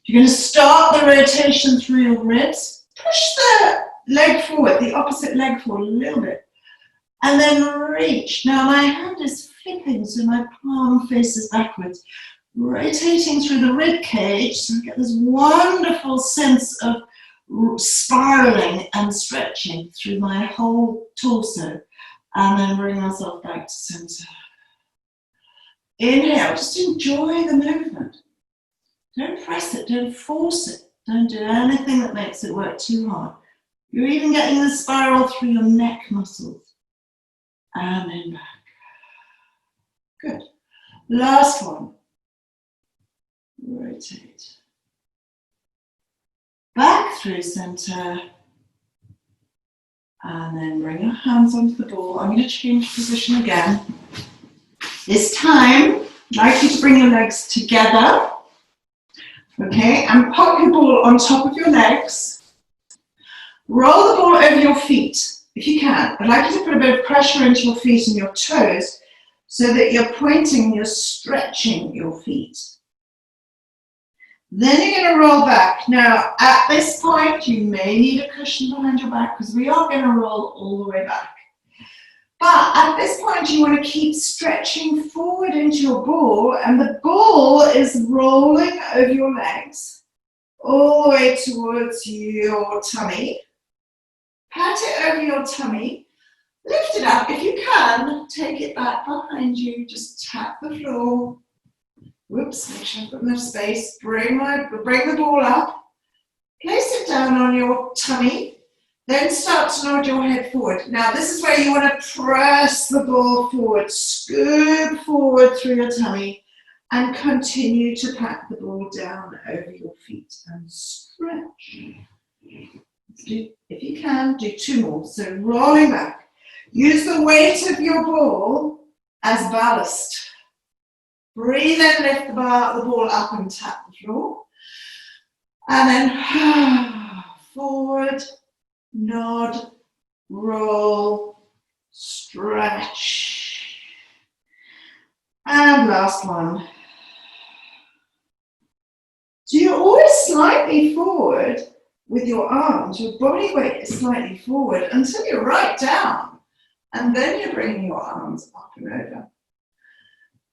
You're going to start the rotation through your ribs. Push the leg forward, the opposite leg forward a little bit. And then reach. Now my hand is flipping, so my palm faces backwards. Rotating through the rib cage, so I get this wonderful sense of spiraling and stretching through my whole torso. And then bring myself back to center. Inhale, just enjoy the movement. Don't press it, don't force it. Don't do anything that makes it work too hard. You're even getting the spiral through your neck muscles. And then back. Good. Last one. Rotate. Back through center. And then bring your hands onto the ball. I'm going to change position again. This time, I'd like you to bring your legs together. Okay, and pop your ball on top of your legs. Roll the ball over your feet, if you can. I'd like you to put a bit of pressure into your feet and your toes so that you're pointing, you're stretching your feet. Then you're going to roll back. Now, at this point, you may need a cushion behind your back because we are going to roll all the way back. But at this point, you want to keep stretching forward into your ball, and the ball is rolling over your legs all the way towards your tummy. Pat it over your tummy. Lift it up. If you can, take it back behind you. Just tap the floor. Whoops, make sure I've got enough space. Bring the ball up. Place it down on your tummy. Then start to nod your head forward. Now this is where you want to press the ball forward. Scoop forward through your tummy and continue to pat the ball down over your feet and stretch. If you can, do two more. So rolling back. Use the weight of your ball as ballast. Breathe in, lift the ball up and tap the floor. And then forward. Nod, roll, stretch. And last one. So you're always slightly forward with your arms. Your body weight is slightly forward until you're right down. And then you're bringing your arms up and over.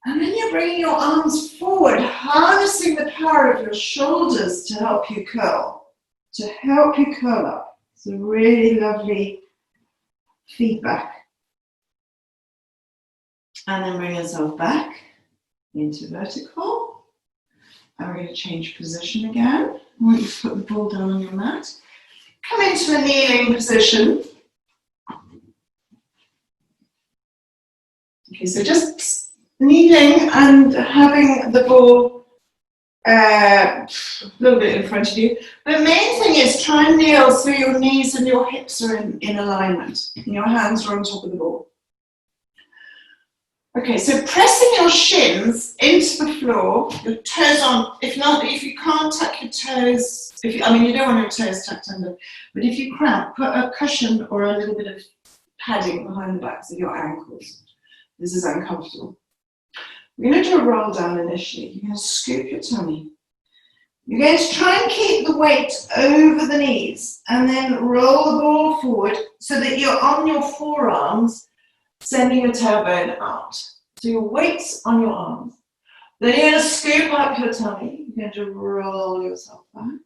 And then you're bringing your arms forward, harnessing the power of your shoulders to help you curl, up. It's a really lovely feedback. And then bring yourself back into vertical. And we're going to change position again. I want you to put the ball down on your mat. Come into a kneeling position. Okay, so just kneeling and having the ball a little bit in front of you. The main thing is try and kneel so your knees and your hips are in alignment and your hands are on top of the ball. Okay, so pressing your shins into the floor, your toes on. If you can't tuck your toes, you don't want your toes tucked under, but if you cramp, put a cushion or a little bit of padding behind the backs of your ankles. This is uncomfortable. We're going to do a roll down initially. You're going to scoop your tummy. You're going to try and keep the weight over the knees and then roll the ball forward so that you're on your forearms, sending your tailbone out. So your weight's on your arms. Then you're going to scoop up your tummy. You're going to roll yourself back.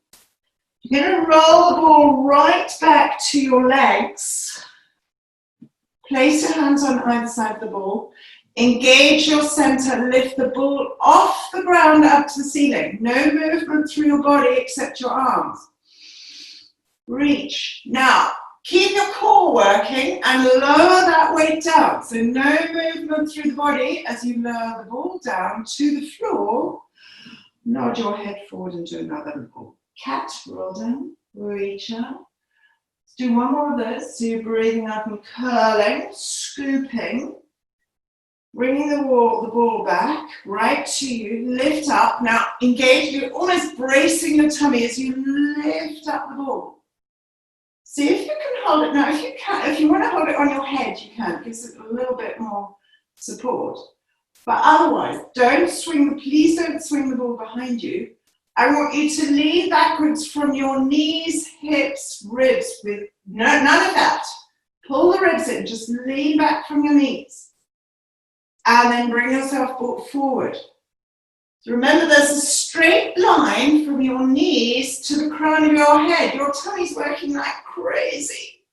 You're going to roll the ball right back to your legs. Place your hands on either side of the ball. Engage your center. Lift the ball off the ground up to the ceiling. No movement through your body except your arms. Reach. Now, keep your core working and lower that weight down. So no movement through the body as you lower the ball down to the floor. Nod your head forward and do another ball. Cat, roll down, reach out. Let's do one more of those. So you're breathing up and curling, scooping, bringing the ball back right to you. Lift up. Now engage. You're almost bracing your tummy as you lift up the ball. See if you can hold it. Now, if you want to hold it on your head, you can. It gives it a little bit more support. But otherwise, please don't swing the ball behind you. I want you to lean backwards from your knees, hips, ribs, with none of that. Pull the ribs in, just lean back from your knees. And then bring yourself forward. So remember, there's a straight line from your knees to the crown of your head. Your tummy's working like crazy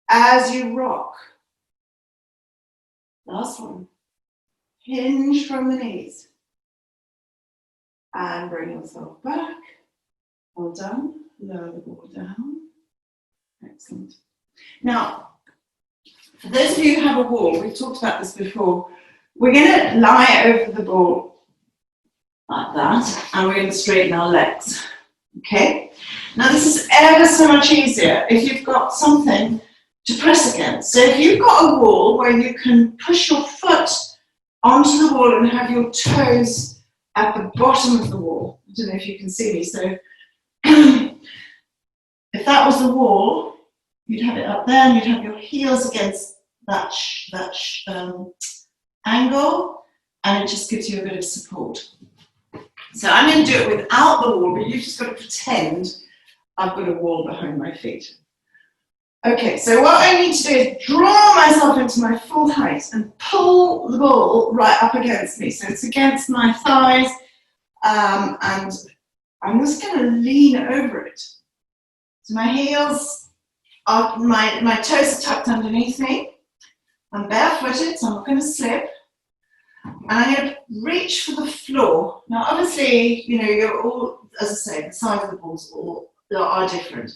as you rock. Last one. Hinge from the knees. And bring yourself back. Well done. Lower the ball down. Excellent. Now, for those of you who have a wall, we've talked about this before, we're going to lie over the ball like that, and we're going to straighten our legs. Okay? Now this is ever so much easier if you've got something to press against. So if you've got a wall where you can push your foot onto the wall and have your toes at the bottom of the wall. I don't know if you can see me. So if that was the wall, you'd have it up there and you'd have your heels against that angle, and it just gives you a bit of support. So I'm going to do it without the wall, but you've just got to pretend I've got a wall behind my feet. Okay, so what I need to do is draw myself into my full height and pull the ball right up against me. So it's against my thighs, and I'm just going to lean over it. So my heels are, my toes are tucked underneath me. I'm barefooted, so I'm not going to slip. And I'm going to reach for the floor. Now, obviously, you're all, as I say, the size of the balls are different.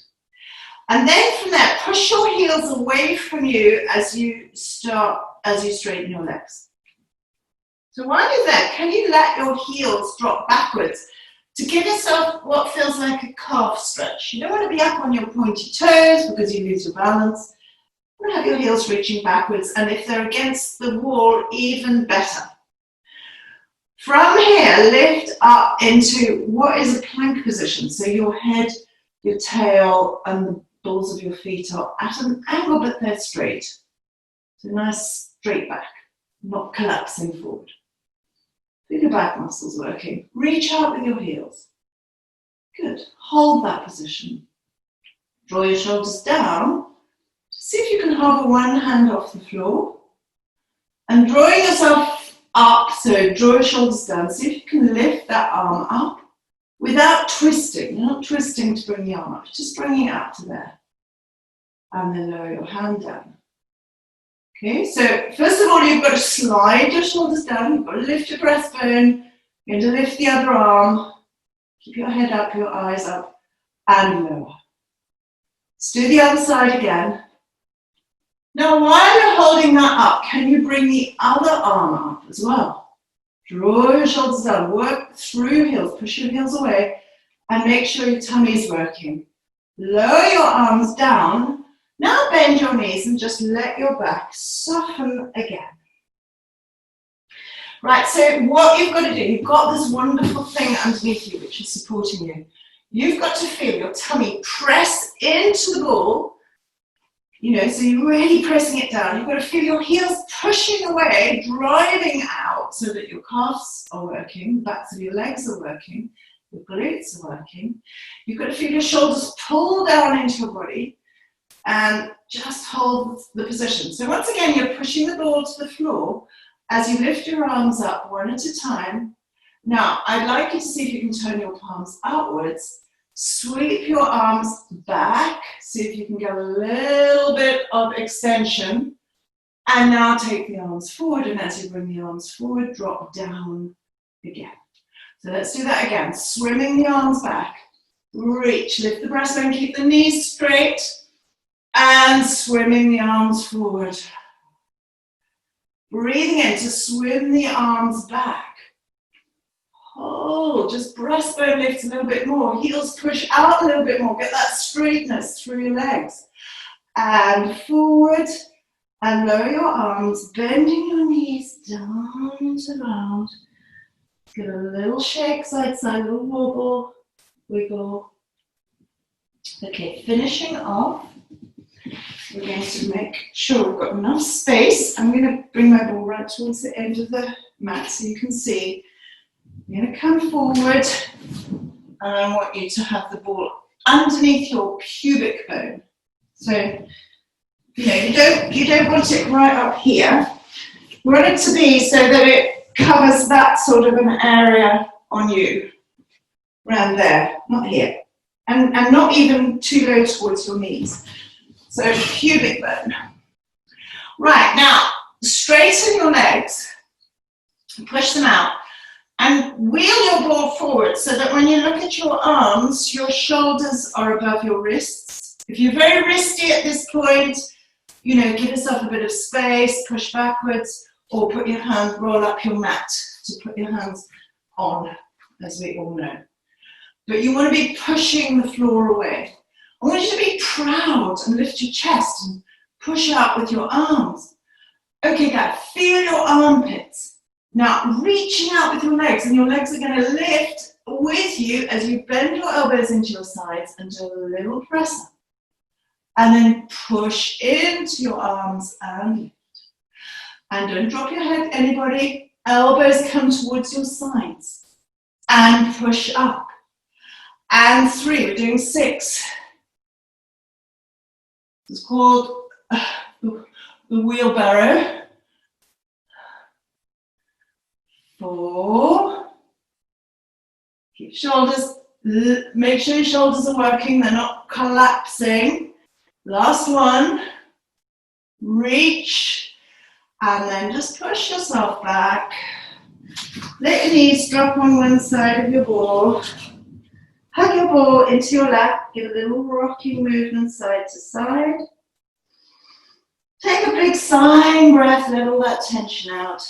And then from there, push your heels away from you as you straighten your legs. So while you're there, can you let your heels drop backwards to give yourself what feels like a calf stretch? You don't want to be up on your pointy toes because you lose your balance. You want to have your heels reaching backwards, and if they're against the wall, even better. From here, lift up into what is a plank position. So your head, your tail, and the balls of your feet are at an angle, but they're straight. So nice straight back, not collapsing forward. Feel your back muscles working. Reach out with your heels. Good. Hold that position. Draw your shoulders down. See if you can hover one hand off the floor. And drawing yourself up, so draw your shoulders down. See if you can lift that arm up without twisting. You're not twisting to bring the arm up, just bringing it up to there. And then lower your hand down. Okay, so first of all, you've got to slide your shoulders down. You've got to lift your breastbone. You're going to lift the other arm. Keep your head up, your eyes up, and lower. Let's do the other side again. Now, while you're holding that up, can you bring the other arm up as well? Draw your shoulders down, work through heels, push your heels away, and make sure your tummy is working. Lower your arms down. Now bend your knees and just let your back soften again. Right, so what you've got to do, you've got this wonderful thing underneath you which is supporting you. You've got to feel your tummy press into the ball, you know, so you're really pressing it down. You've got to feel your heels pushing away, driving out so that your calves are working, the backs of your legs are working, your glutes are working. You've got to feel your shoulders pull down into your body and just hold the position. So once again, you're pushing the ball to the floor as you lift your arms up one at a time. Now, I'd like you to see if you can turn your palms outwards. Sweep your arms back. See if you can get a little bit of extension. And now take the arms forward. And as you bring the arms forward, drop down again. So let's do that again. Swimming the arms back. Reach, lift the breastbone, keep the knees straight. And swimming the arms forward. Breathing in to swim the arms back. Hold, just breastbone lift a little bit more. Heels push out a little bit more. Get that straightness through your legs. And forward. And lower your arms, bending your knees down into the ground. Get a little shake side to side, a little wobble, wiggle. Okay, finishing off. We're going to make sure we've got enough space. I'm going to bring my ball right towards the end of the mat so you can see. You're going to come forward and I want you to have the ball underneath your pubic bone. So, you know, you don't want it right up here. You want it to be so that it covers that sort of an area on you. Around there, not here. And not even too low towards your knees. So pubic bone. Right, now straighten your legs, push them out, and wheel your ball forward so that when you look at your arms, your shoulders are above your wrists. If you're very wristy at this point, you know, give yourself a bit of space, push backwards, or put your hand, roll up your mat to put your hands on, as we all know. But you want to be pushing the floor away. I want you to be proud and lift your chest and push out with your arms. Okay, guys, feel your armpits. Now, reaching out with your legs, and your legs are going to lift with you as you bend your elbows into your sides and do a little press up. And then push into your arms and lift. And don't drop your head, anybody. Elbows come towards your sides. And push up. And 3, we're doing 6. It's called the wheelbarrow. 4. Keep shoulders, make sure your shoulders are working, they're not collapsing. Last one. Reach. And then just push yourself back. Let your knees drop on one side of your ball. Hug your ball into your lap, give a little rocking movement side to side. Take a big sighing breath, let all that tension out.